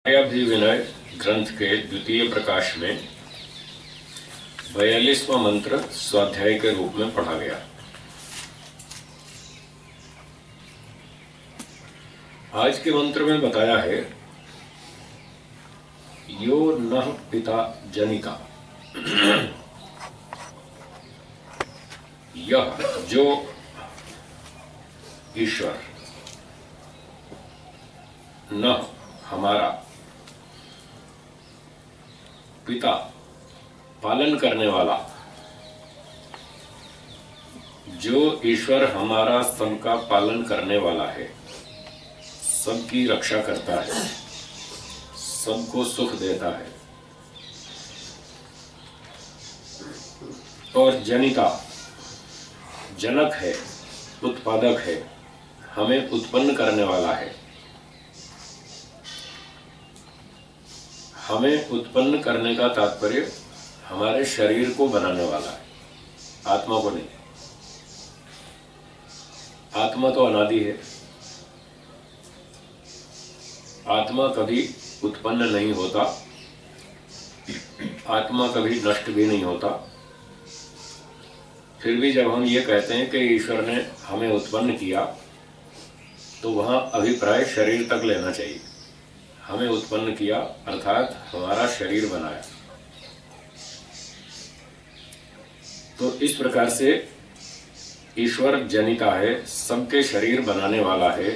आर्याभिविनय ग्रंथ के द्वितीय प्रकाश में 42वां मंत्र स्वाध्याय के रूप में पढ़ा गया। आज के मंत्र में बताया है, यो नः पिता जनिता। यह जो ईश्वर, न हमारा, पिता पालन करने वाला, जो ईश्वर हमारा सबका पालन करने वाला है, सबकी रक्षा करता है, सबको सुख देता है, और जनिता जनक है, उत्पादक है, हमें उत्पन्न करने वाला है। हमें उत्पन्न करने का तात्पर्य हमारे शरीर को बनाने वाला है, आत्मा को नहीं। आत्मा तो अनादि है, आत्मा कभी उत्पन्न नहीं होता, आत्मा कभी नष्ट भी नहीं होता। फिर भी जब हम ये कहते हैं कि ईश्वर ने हमें उत्पन्न किया, तो वहाँ अभिप्राय शरीर तक लेना चाहिए। हमें उत्पन्न किया अर्थात हमारा शरीर बनाया। तो इस प्रकार से ईश्वर जनिता है, सबके शरीर बनाने वाला है।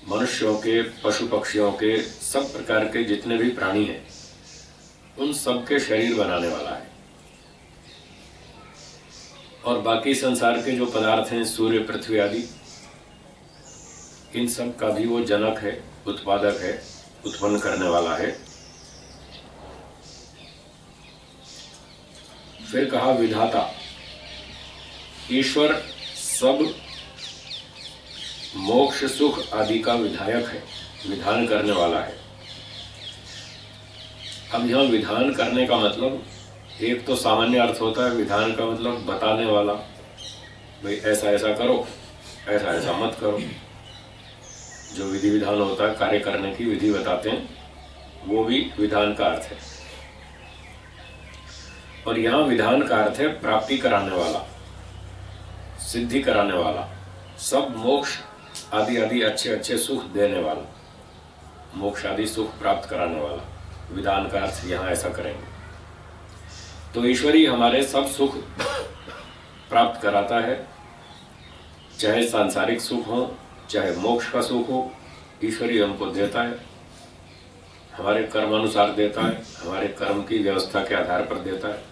मनुष्यों के, पशु पक्षियों के, सब प्रकार के जितने भी प्राणी हैं, उन सबके शरीर बनाने वाला है। और बाकी संसार के जो पदार्थ हैं, सूर्य, पृथ्वी आदि, इन सब का भी वो जनक है, उत्पादक है, उत्पन्न करने वाला है। फिर कहा विधाता। ईश्वर सब मोक्ष सुख आदि का विधायक है, विधान करने वाला है। अब यहाँ विधान करने का मतलब, एक तो सामान्य अर्थ होता है विधान का मतलब बताने वाला, भाई ऐसा ऐसा करो, ऐसा ऐसा मत करो। जो विधि विधान होता है, कार्य करने की विधि बताते हैं, वो भी विधान का अर्थ है। और यहाँ विधान का अर्थ है प्राप्ति कराने वाला, सिद्धि कराने वाला, सब मोक्ष आदि आदि अच्छे अच्छे सुख देने वाला, मोक्ष आदि सुख प्राप्त कराने वाला। विधान का अर्थ यहाँ ऐसा करेंगे। तो ईश्वरी हमारे सब सुख प्राप्त कराता है, चाहे सांसारिक सुख हो, चाहे मोक्ष का सुख हो, ईश्वरी हमको देता है। हमारे कर्मानुसार देता है, हमारे कर्म की व्यवस्था के आधार पर देता है।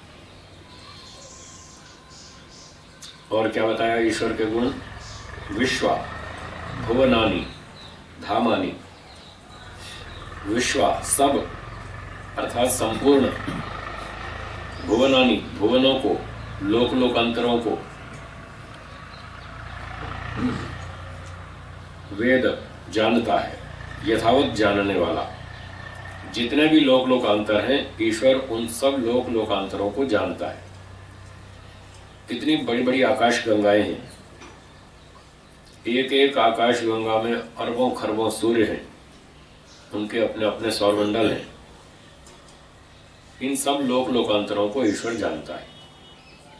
और क्या बताया ईश्वर के गुण? विश्वा भुवनानि धामानि। विश्वा सब अर्थात संपूर्ण, भुवनानि भुवनों को, लोक लोकांतरों को, वेद जानता है, यथावत जानने वाला। जितने भी लोक लोकांतर हैं, ईश्वर उन सब लोक लोकांतरों को जानता है। कितनी बड़ी बड़ी आकाश गंगाएं हैं, एक एक आकाश गंगा में अरबों खरबों सूर्य हैं, उनके अपने अपने सौरमंडल हैं। इन सब लोक लोकांतरों को ईश्वर जानता है,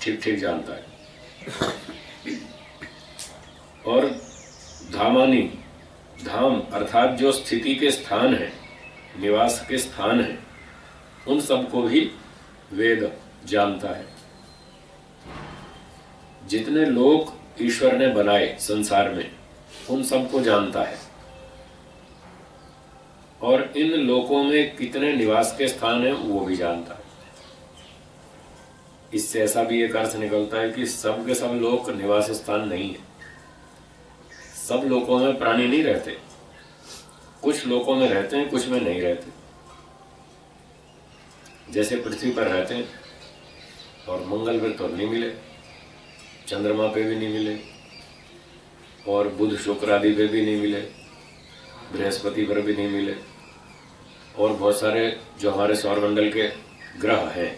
ठीक ठीक जानता है। और धामानी, धाम अर्थात जो स्थिति के स्थान है, निवास के स्थान है, उन सबको भी वेद जानता है। जितने लोक ईश्वर ने बनाए संसार में, उन सबको जानता है। और इन लोकों में कितने निवास के स्थान हैं, वो भी जानता है। इससे ऐसा भी एक अर्थ निकलता है कि सब के सब लोक निवास स्थान नहीं है। सब लोकों में प्राणी नहीं रहते, कुछ लोकों में रहते हैं, कुछ में नहीं रहते। जैसे पृथ्वी पर रहते हैं, और मंगल पर तो नहीं मिले, चंद्रमा पे भी नहीं मिले, और बुध शुक्र आदि पे भी नहीं मिले, बृहस्पति पर भी नहीं मिले, और बहुत सारे जो हमारे सौरमंडल के ग्रह हैं,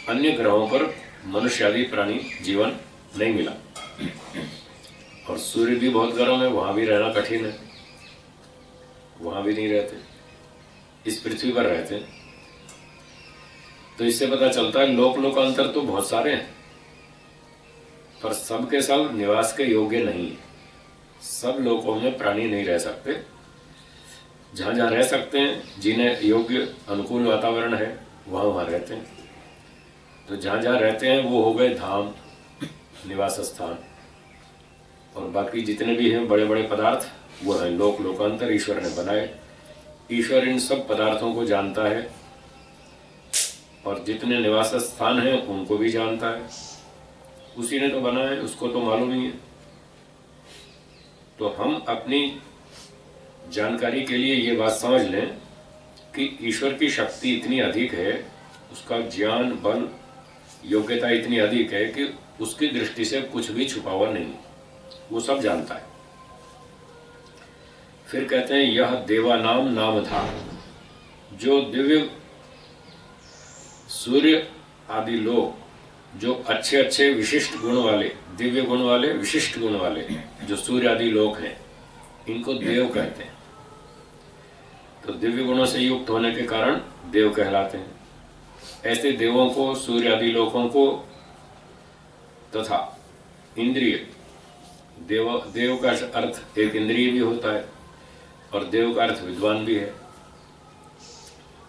अन्य ग्रहों पर मनुष्य आदि प्राणी जीवन नहीं मिला। और सूर्य भी बहुत गर्म है, वहाँ भी रहना कठिन है। वहां भी नहीं रहते, इस पृथ्वी पर रहते हैं। तो इससे पता चलता है लोक लोकांतर तो बहुत सारे हैं, पर सबके सब निवास के योग्य नहीं है। सब लोकों में प्राणी नहीं रह सकते। जहां जहां रह सकते हैं, जिन्हें योग्य अनुकूल वातावरण है, वहां वहां रहते हैं। तो जहां जहां रहते हैं वो हो गए धाम, निवास स्थान। और बाकी जितने भी हैं बड़े बड़े पदार्थ, वो हैं लोक लोकांतर, ईश्वर ने बनाए। ईश्वर इन सब पदार्थों को जानता है और जितने निवास स्थान हैं उनको भी जानता है। उसी ने तो बनाया है, उसको तो मालूम ही है। तो हम अपनी जानकारी के लिए ये बात समझ लें कि ईश्वर की शक्ति इतनी अधिक है, उसका ज्ञान, बल, योग्यता इतनी अधिक है कि उसकी दृष्टि से कुछ भी छुपा हुआ नहीं, वो सब जानता है। फिर कहते हैं यह देवानाम नाम था, जो दिव्य सूर्य आदि लोग, जो अच्छे अच्छे विशिष्ट गुण वाले, दिव्य गुण वाले, विशिष्ट गुण वाले जो सूर्य आदि लोग हैं, इनको देव कहते हैं। तो दिव्य गुणों से युक्त होने के कारण देव कहलाते हैं। ऐसे देवों को, सूर्य आदि लोगों को तथा इंद्रिय, देव का अर्थ एक इंद्रिय भी होता है और देव का अर्थ विद्वान भी है।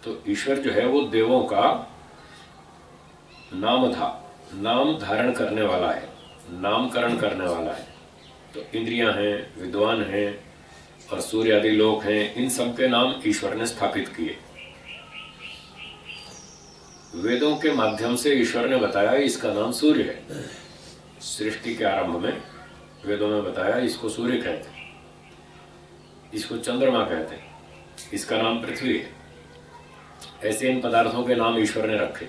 तो ईश्वर जो है वो देवों का नाम था, नाम धारण करने वाला है, नामकरण करने वाला है। तो इंद्रियां हैं, विद्वान हैं और सूर्य आदि लोक हैं, इन सब के नाम ईश्वर ने स्थापित किए। वेदों के माध्यम से ईश्वर ने बताया इसका नाम सूर्य है। सृष्टि के आरंभ में वेदों में बताया इसको सूर्य कहते हैं, इसको चंद्रमा कहते हैं, इसका नाम पृथ्वी है। ऐसे इन पदार्थों के नाम ईश्वर ने रखे।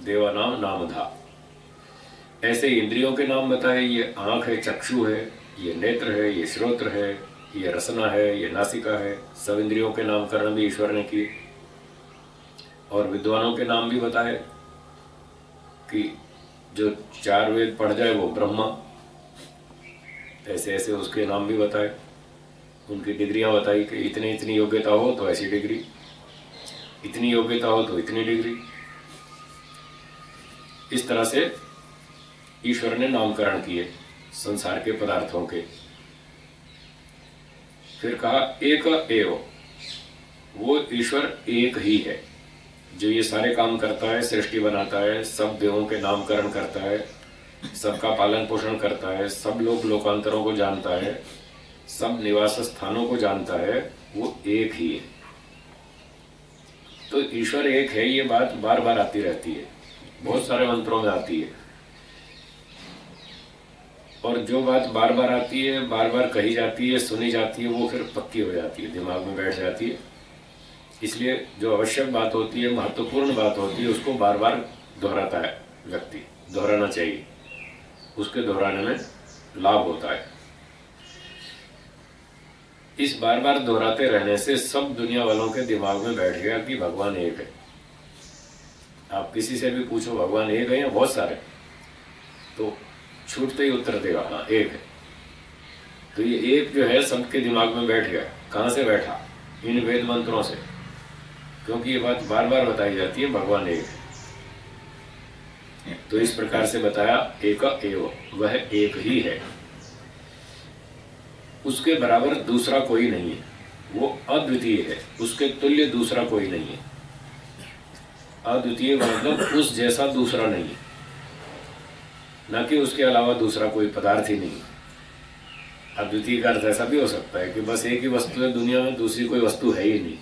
देवानाम नाम था। ऐसे इंद्रियों के नाम बताए, ये आंख है, चक्षु है, ये नेत्र है, ये श्रोत्र है, ये रसना है, ये नासिका है। सब इंद्रियों के नामकरण भी ईश्वर ने किए। और विद्वानों के नाम भी बताए कि जो 4 वेद पढ़ जाए वो ब्रह्मा, ऐसे ऐसे उसके नाम भी बताए, उनकी डिग्रियां बताई कि इतनी इतनी योग्यता हो तो ऐसी डिग्री, इतनी योग्यता हो तो इतनी डिग्री। इस तरह से ईश्वर ने नामकरण किए संसार के पदार्थों के। फिर कहा एक एव, वो ईश्वर एक ही है जो ये सारे काम करता है, सृष्टि बनाता है, सब देवों के नामकरण करता है, सबका पालन पोषण करता है, सब लोग लोकांतरों को जानता है, सब निवास स्थानों को जानता है, वो एक ही है। तो ईश्वर एक है, ये बात बार बार आती रहती है, बहुत सारे मंत्रों में आती है। और जो बात बार बार आती है, बार बार कही जाती है, सुनी जाती है, वो फिर पक्की हो जाती है, दिमाग में बैठ जाती है। इसलिए जो आवश्यक बात होती है, महत्वपूर्ण बात होती है, उसको बार बार दोहराता है व्यक्ति, दोहराना चाहिए, उसके दोहराने में लाभ होता है। इस बार बार दोहराते रहने से सब दुनिया वालों के दिमाग में बैठ गया कि भगवान एक है। आप किसी से भी पूछो भगवान एक है या बहुत सारे, तो छूटते ही उत्तर देगा हाँ एक है। तो ये एक जो है सबके दिमाग में बैठ गया। कहाँ से बैठा? इन वेद मंत्रों से, क्योंकि ये बात बार बार बताई जाती है भगवान एक है। तो इस प्रकार से बताया एक एव, वह एक ही है, उसके बराबर दूसरा कोई नहीं है, वो अद्वितीय है, उसके तुल्य दूसरा कोई नहीं है। अद्वितीय मतलब उस जैसा दूसरा नहीं है, न कि उसके अलावा दूसरा कोई पदार्थ ही नहीं। अद्वितीय का अर्थ ऐसा भी हो सकता है कि बस एक ही वस्तु है दुनिया में, दूसरी कोई वस्तु है ही नहीं।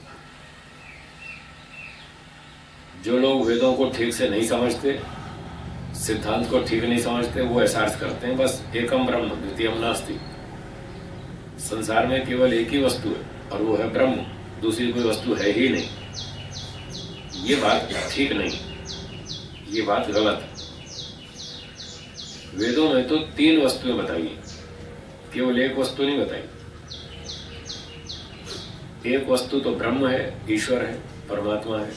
जो लोग वेदों को ठीक से नहीं समझते, सिद्धांत को ठीक नहीं समझते, वो ऐसा अर्थ करते हैं बस एकम ब्रह्म द्वितीयम नास्ति, संसार में केवल एक ही वस्तु है और वो है ब्रह्म, दूसरी कोई वस्तु है ही नहीं। ये बात ठीक नहीं, ये बात गलत है। वेदों में तो 3 वस्तुएं बताई हैं, केवल एक वस्तु नहीं बताई। एक वस्तु तो ब्रह्म है, ईश्वर है, परमात्मा है,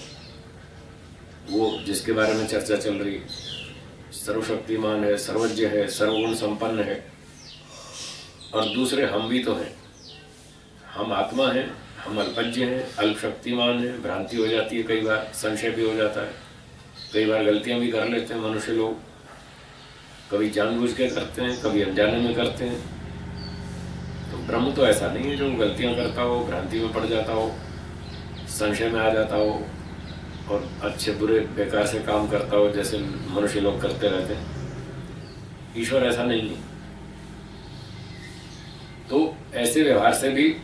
वो जिसके बारे में चर्चा चल रही है, सर्वशक्तिमान है, सर्वज्ञ है, सर्वगुण संपन्न है। और दूसरे हम भी तो हैं, हम आत्मा हैं, हम अल्पज्ञ हैं, अल्प शक्तिमान हैं, भ्रांति हो जाती है, कई बार संशय भी हो जाता है, कई बार गलतियां भी कर लेते हैं मनुष्य लोग, कभी जानबूझ के करते हैं, कभी अनजाने में करते हैं। तो ब्रह्म तो ऐसा नहीं है जो गलतियां करता हो, भ्रांति में पड़ जाता हो, संशय में आ जाता हो और अच्छे बुरे बेकार से काम करता हो जैसे मनुष्य लोग करते रहते हैं। ईश्वर ऐसा नहीं है। तो ऐसे व्यवहार से भी,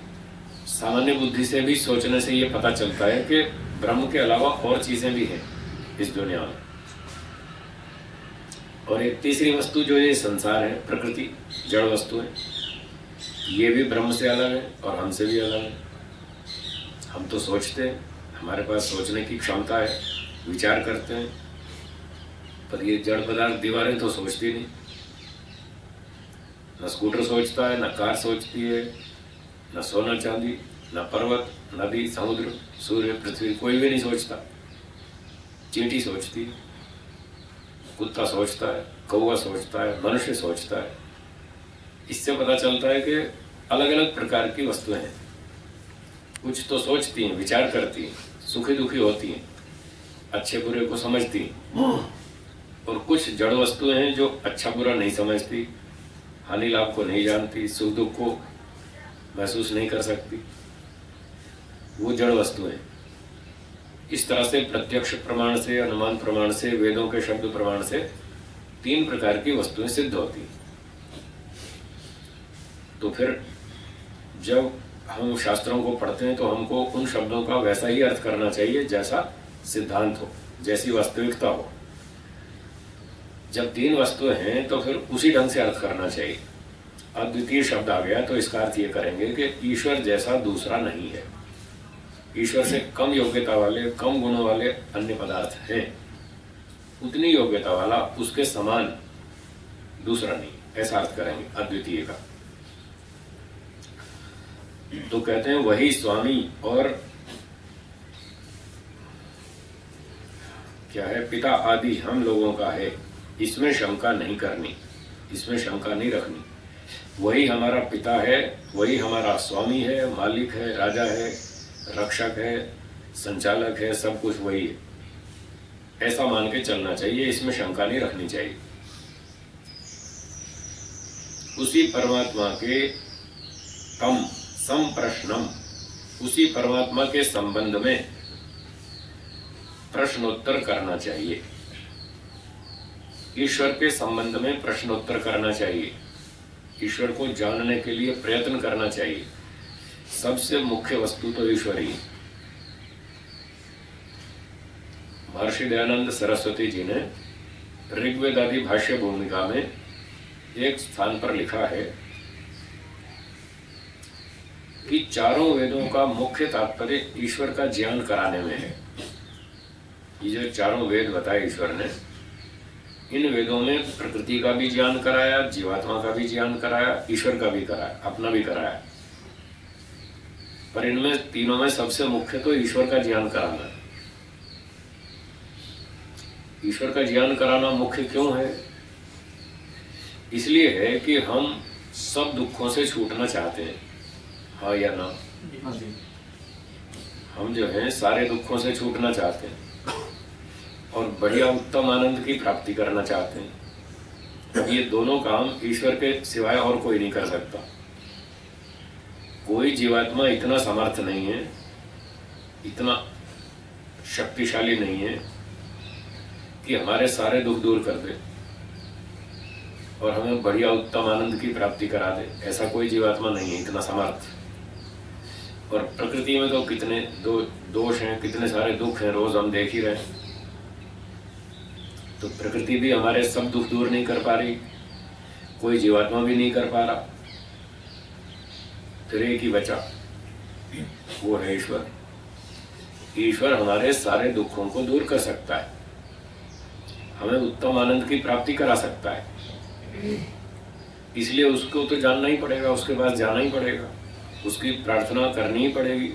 सामान्य बुद्धि से भी सोचने से ये पता चलता है कि ब्रह्म के अलावा और चीजें भी हैं इस दुनिया में। और एक तीसरी वस्तु जो ये संसार है, प्रकृति, जड़ वस्तु है, ये भी ब्रह्म से अलग है और हमसे भी अलग है। हम तो सोचते हैं, हमारे पास सोचने की क्षमता है, विचार करते हैं, पर ये जड़ पदार्थ दीवारें तो सोचती नहीं। न स्कूटर सोचता है, न कार सोचती है, न सोना चांदी, न पर्वत, नदी, समुद्र, सूर्य, पृथ्वी, कोई भी नहीं सोचता। चींटी सोचती है, कुत्ता सोचता है, कौवा सोचता है, मनुष्य सोचता है। इससे पता चलता है कि अलग अलग प्रकार की वस्तुएं हैं। कुछ तो सोचती हैं, विचार करती हैं, सुखी दुखी होती हैं, अच्छे बुरे को समझती हैं, और कुछ जड़ वस्तुएं हैं जो अच्छा बुरा नहीं समझती, हानि लाभ को नहीं जानती, सुख दुख को महसूस नहीं कर सकती, वो जड़ वस्तुएं। इस तरह से प्रत्यक्ष प्रमाण से, अनुमान प्रमाण से, वेदों के शब्द प्रमाण से 3 प्रकार की वस्तुएं सिद्ध होती। तो फिर जब हम शास्त्रों को पढ़ते हैं तो हमको उन शब्दों का वैसा ही अर्थ करना चाहिए जैसा सिद्धांत हो, जैसी वास्तविकता हो। जब 3 वस्तुएं हैं तो फिर उसी ढंग से अर्थ करना चाहिए। अद्वितीय शब्द आ गया तो इसका अर्थ ये करेंगे कि ईश्वर जैसा दूसरा नहीं है। ईश्वर से कम योग्यता वाले, कम गुणों वाले अन्य पदार्थ हैं, उतनी योग्यता वाला उसके समान दूसरा नहीं, ऐसा अर्थ करेंगे अद्वितीय का। तो कहते हैं वही स्वामी और क्या है, पिता आदि हम लोगों का है, इसमें शंका नहीं करनी, इसमें शंका नहीं रखनी। वही हमारा पिता है, वही हमारा स्वामी है, मालिक है, राजा है, रक्षक है, संचालक है, सब कुछ वही है, ऐसा मान के चलना चाहिए, इसमें शंका नहीं रखनी चाहिए। उसी परमात्मा के तम संप्रश्नम, उसी परमात्मा के संबंध में प्रश्नोत्तर करना चाहिए। ईश्वर के संबंध में प्रश्नोत्तर करना चाहिए, ईश्वर को जानने के लिए प्रयत्न करना चाहिए। सबसे मुख्य वस्तु तो ईश्वर ही। महर्षि दयानंद सरस्वती जी ने ऋग्वेद आदि भाष्य भूमिका में एक स्थान पर लिखा है कि चारों वेदों का मुख्य तात्पर्य ईश्वर का ज्ञान कराने में है। ये जो चारों वेद बताए ईश्वर ने, इन वेदों में प्रकृति का भी ज्ञान कराया, जीवात्मा का भी ज्ञान कराया, ईश्वर का भी कराया, अपना भी कराया। पर इनमें तीनों में सबसे मुख्य तो ईश्वर का ज्ञान कराना है। ईश्वर का ज्ञान कराना मुख्य क्यों है? इसलिए है कि हम सब दुखों से छूटना चाहते हैं, हाँ या ना? हम जो है सारे दुखों से छूटना चाहते हैं और बढ़िया उत्तम आनंद की प्राप्ति करना चाहते हैं। ये दोनों काम ईश्वर के सिवाय और कोई नहीं कर सकता। कोई जीवात्मा इतना समर्थ नहीं है, इतना शक्तिशाली नहीं है कि हमारे सारे दुख दूर कर दे और हमें बढ़िया उत्तम आनंद की प्राप्ति करा दे। ऐसा कोई जीवात्मा नहीं है इतना समर्थ। और प्रकृति में तो कितने दोष हैं, कितने सारे दुख हैं, रोज हम देख ही रहे हैं। तो प्रकृति भी हमारे सब दुख दूर नहीं कर पा रही, कोई जीवात्मा भी नहीं कर पा रहा। फिर एक ही बचा, वो है ईश्वर। ईश्वर हमारे सारे दुखों को दूर कर सकता है, हमें उत्तम आनंद की प्राप्ति करा सकता है। इसलिए उसको तो जानना ही पड़ेगा, उसके पास जाना ही पड़ेगा, उसकी प्रार्थना करनी ही पड़ेगी,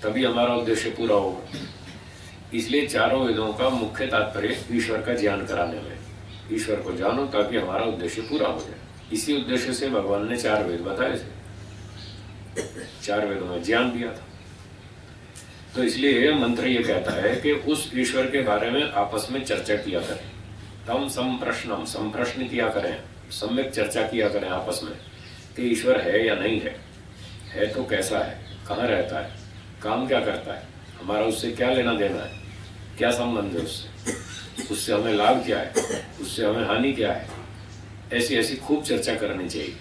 तभी हमारा उद्देश्य पूरा होगा। इसलिए चारों वेदों का मुख्य तात्पर्य ईश्वर का ज्ञान कराने में। ईश्वर को जानो ताकि हमारा उद्देश्य पूरा हो जाए। इसी उद्देश्य से भगवान ने 4 वेद बताए थे। 4 वेदों में ज्ञान दिया था। तो इसलिए यह मंत्र ये कहता है कि उस ईश्वर के बारे में आपस में चर्चा किया करें। तम संप्रश्नम, संप्रश्न किया करें, सम्यक चर्चा किया करें आपस में कि ईश्वर है या नहीं है तो कैसा है, कहाँ रहता है, काम क्या करता है, हमारा उससे क्या लेना देना है, क्या संबंध है उससे हमें लाभ क्या है, उससे हमें हानि क्या है। ऐसी ऐसी खूब चर्चा करनी चाहिए।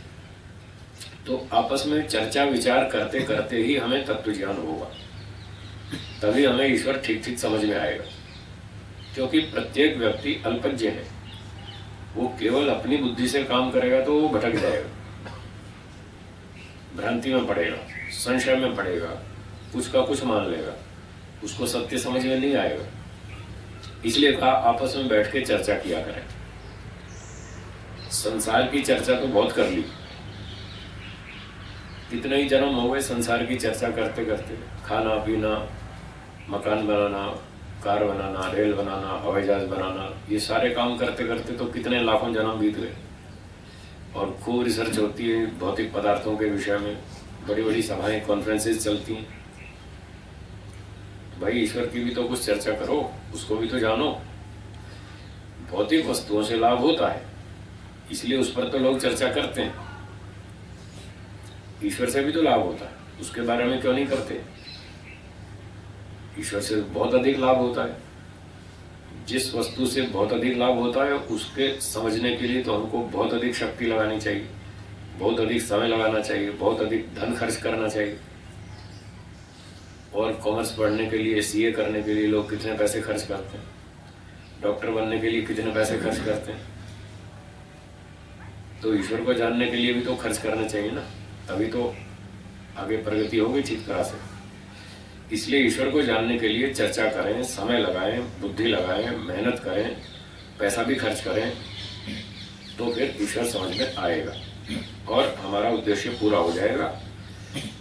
तो आपस में चर्चा विचार करते करते ही हमें तत्व ज्ञान होगा, तभी हमें ईश्वर ठीक ठीक समझ में आएगा। क्योंकि प्रत्येक व्यक्ति अल्पज्ञ है, वो केवल अपनी बुद्धि से काम करेगा तो वो भटक जाएगा, भ्रांति में पड़ेगा, संशय में पड़ेगा, कुछ का कुछ मान लेगा, उसको सत्य समझ में नहीं आएगा। इसलिए कहा आपस में बैठ के चर्चा किया करें। संसार की चर्चा तो बहुत कर ली, कितने ही जन्म हो गए संसार की चर्चा करते करते। खाना पीना, मकान बनाना, कार बनाना, रेल बनाना, हवाई जहाज बनाना, ये सारे काम करते करते तो कितने लाखों जन्म बीत गए। और खूब रिसर्च होती है भौतिक पदार्थों के विषय में, बड़ी बड़ी सभाएं, कॉन्फ्रेंसेस चलती हैं। भाई ईश्वर की भी तो कुछ चर्चा करो, उसको भी तो जानो। भौतिक वस्तुओं से लाभ होता है, इसलिए उस पर तो लोग चर्चा करते हैं। ईश्वर से भी तो लाभ होता है, उसके बारे में क्यों नहीं करते? ईश्वर से बहुत अधिक लाभ होता है। जिस वस्तु से बहुत अधिक लाभ होता है उसके समझने के लिए तो हमको बहुत अधिक शक्ति लगानी चाहिए, बहुत अधिक समय लगाना चाहिए, बहुत अधिक धन खर्च करना चाहिए। और कॉमर्स पढ़ने के लिए, सीए करने के लिए लोग कितने पैसे खर्च करते हैं, डॉक्टर बनने के लिए कितने पैसे खर्च करते हैं। तो ईश्वर को जानने के लिए भी तो खर्च करना चाहिए ना, तभी तो आगे प्रगति होगी ठीक तरह से। इसलिए ईश्वर को जानने के लिए चर्चा करें, समय लगाएं, बुद्धि लगाएं, मेहनत करें, पैसा भी खर्च करें, तो फिर ईश्वर समझ में आएगा और हमारा उद्देश्य पूरा हो जाएगा।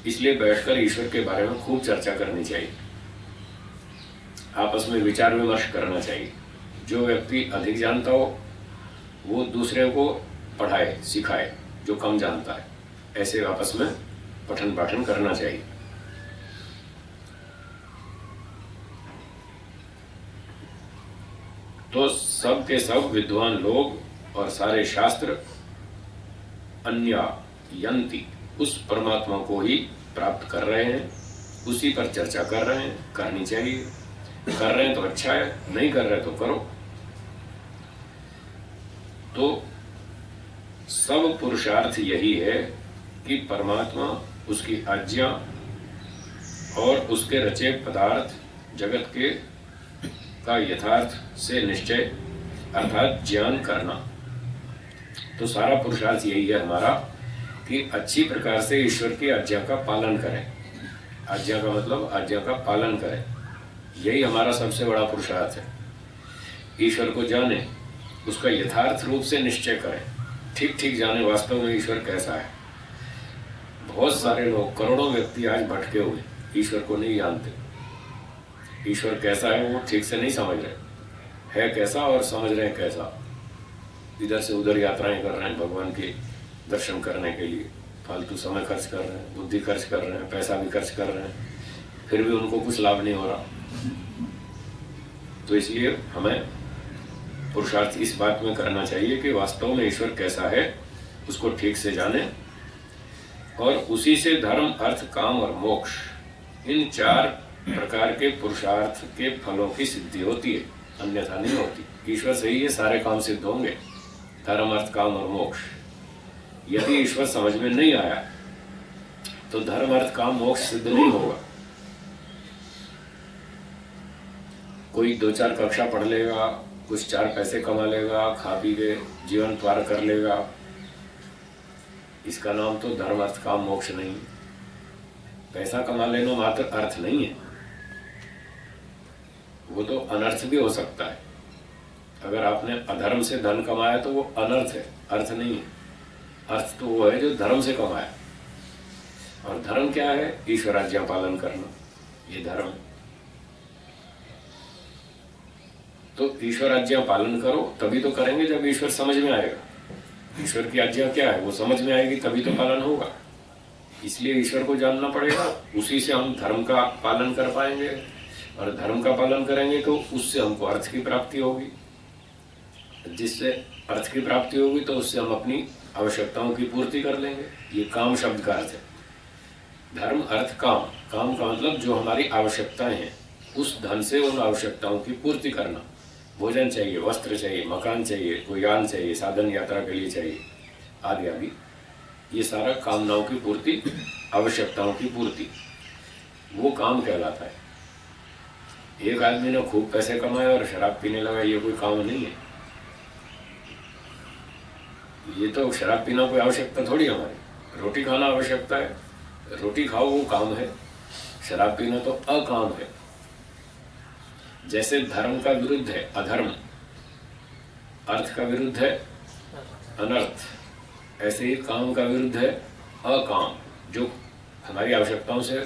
इसलिए बैठकर ईश्वर के बारे में खूब चर्चा करनी चाहिए, आपस में विचार विमर्श करना चाहिए। जो व्यक्ति अधिक जानता हो वो दूसरे को पढ़ाए, सिखाए जो कम जानता है। ऐसे आपस में पठन पाठन करना चाहिए। तो सब के सब विद्वान लोग और सारे शास्त्र अन्य यंती, उस परमात्मा को ही प्राप्त कर रहे हैं, उसी पर चर्चा कर रहे हैं। करनी चाहिए, कर रहे हैं तो अच्छा है, नहीं कर रहे तो करो। तो सब पुरुषार्थ यही है कि परमात्मा, उसकी आज्ञा और उसके रचे पदार्थ जगत के का यथार्थ से निश्चय अर्थात ज्ञान करना। तो सारा पुरुषार्थ यही है हमारा कि अच्छी प्रकार से ईश्वर की आज्ञा का पालन करें। आज्ञा का मतलब आज्ञा का पालन करें, यही हमारा सबसे बड़ा पुरुषार्थ है। ईश्वर को जाने, उसका यथार्थ रूप से निश्चय करें, ठीक ठीक जाने वास्तव में ईश्वर कैसा है। बहुत सारे लोग, करोड़ों व्यक्ति आज भटके हुए, ईश्वर को नहीं जानते। ईश्वर कैसा है वो ठीक से नहीं समझ रहे, है कैसा और समझ रहे हैं कैसा। इधर से उधर यात्राएं कर रहे हैं भगवान के दर्शन करने के लिए, फालतू समय खर्च कर रहे हैं, बुद्धि खर्च कर रहे हैं, पैसा भी खर्च कर रहे हैं, फिर भी उनको कुछ लाभ नहीं हो रहा। तो इसलिए हमें पुरुषार्थ इस बात में करना चाहिए कि वास्तव में ईश्वर कैसा है उसको ठीक से जाने, और उसी से धर्म, अर्थ, काम और मोक्ष, इन 4 प्रकार के पुरुषार्थ के फलों की सिद्धि होती है, अन्यथा नहीं होती। ईश्वर से ही ये सारे काम सिद्ध होंगे, धर्म, अर्थ, काम और मोक्ष। यदि ईश्वर समझ में नहीं आया तो धर्म, अर्थ, काम, मोक्ष सिद्ध नहीं होगा। कोई 2-4 कक्षा पढ़ लेगा, कुछ 4 पैसे कमा लेगा, खा पी के जीवन पार कर लेगा, इसका नाम तो धर्म, अर्थ, काम, मोक्ष नहीं। पैसा कमा लेना मात्र अर्थ नहीं है, वो तो अनर्थ भी हो सकता है। अगर आपने अधर्म से धन कमाया तो वो अनर्थ है, अर्थ नहीं है। अर्थ तो वो है जो धर्म से कमाया, और धर्म क्या है? ईश्वर आज्ञा पालन करना, ये धर्म है। तो ईश्वर आज्ञा पालन करो, तभी तो करेंगे जब ईश्वर समझ में आएगा। ईश्वर की आज्ञा क्या है वो समझ में आएगी, तभी तो पालन होगा। इसलिए ईश्वर को जानना पड़ेगा, उसी से हम धर्म का पालन कर पाएंगे, और धर्म का पालन करेंगे तो उससे हमको अर्थ की प्राप्ति होगी। जिससे अर्थ की प्राप्ति होगी तो उससे हम अपनी आवश्यकताओं की पूर्ति कर लेंगे। ये काम शब्द का अर्थ है। धर्म अर्थ काम, काम का मतलब जो हमारी आवश्यकताएं हैं उस धन से उन आवश्यकताओं की पूर्ति करना। भोजन चाहिए, वस्त्र चाहिए, मकान चाहिए, कोई यान चाहिए, साधन यात्रा के लिए चाहिए, आदि आदि। ये सारा कामनाओं की पूर्ति, आवश्यकताओं की पूर्ति, वो काम कहलाता है। एक आदमी ने खूब पैसे कमाए और शराब पीने लगा, ये कोई काम नहीं है। ये तो शराब पीना कोई आवश्यकता थोड़ी हमारी, रोटी खाना आवश्यकता है, रोटी खाओ वो काम है, शराब पीना तो अकाम है। जैसे धर्म का विरुद्ध है अधर्म, अर्थ का विरुद्ध है अनर्थ, ऐसे ही काम का विरुद्ध है अकाम, जो हमारी आवश्यकताओं से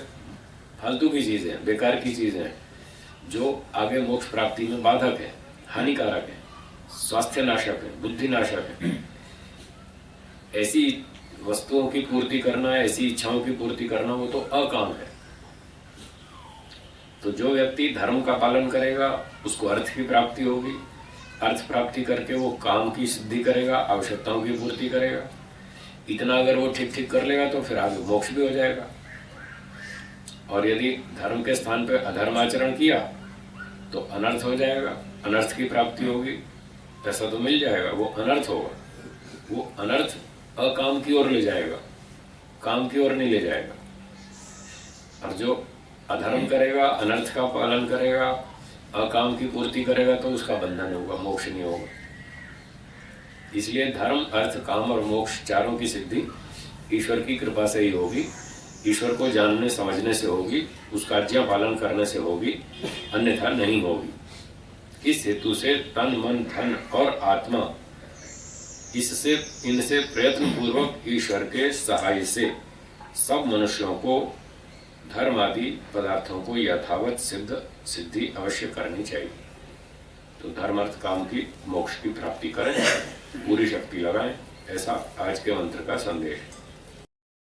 फालतू की चीजें हैं, बेकार की चीजें हैं, जो आगे मोक्ष प्राप्ति में बाधक है, हानिकारक है, स्वास्थ्य नाशक है, बुद्धि नाशक है। ऐसी वस्तुओं की पूर्ति करना, ऐसी इच्छाओं की पूर्ति करना, वो तो अकाम है। तो जो व्यक्ति धर्म का पालन करेगा उसको अर्थ की प्राप्ति होगी, अर्थ प्राप्ति करके वो काम की सिद्धि करेगा, आवश्यकताओं की पूर्ति करेगा। इतना अगर वो ठीक ठीक कर लेगा तो फिर आगे मोक्ष भी हो जाएगा। और यदि धर्म के स्थान पर अधर्म आचरण किया तो अनर्थ हो जाएगा, अनर्थ की प्राप्ति होगी। पैसा तो मिल जाएगा, वो अनर्थ होगा, वो अनर्थ अकाम की ओर ले जाएगा, काम की ओर नहीं ले जाएगा। और जो अधर्म करेगा, अनर्थ का पालन करेगा, अकाम की पूर्ति करेगा तो उसका बंधन होगा, मोक्ष नहीं होगा। इसलिए धर्म, अर्थ, काम और मोक्ष चारों की सिद्धि ईश्वर की कृपा से ही होगी, ईश्वर को जानने समझने से होगी, उसका आज्ञा पालन करने से होगी, अन्यथा नहीं होगी। इस हेतु से तन, मन, धन और आत्मा, इससे इनसे प्रयत्न पूर्वक ईश्वर के सहाय से सब मनुष्यों को धर्म आदि पदार्थों को यथावत सिद्धि अवश्य करनी चाहिए। तो धर्म, अर्थ, काम की, मोक्ष की प्राप्ति करें, पूरी शक्ति लगाएं, ऐसा आज के मंत्र का संदेश है।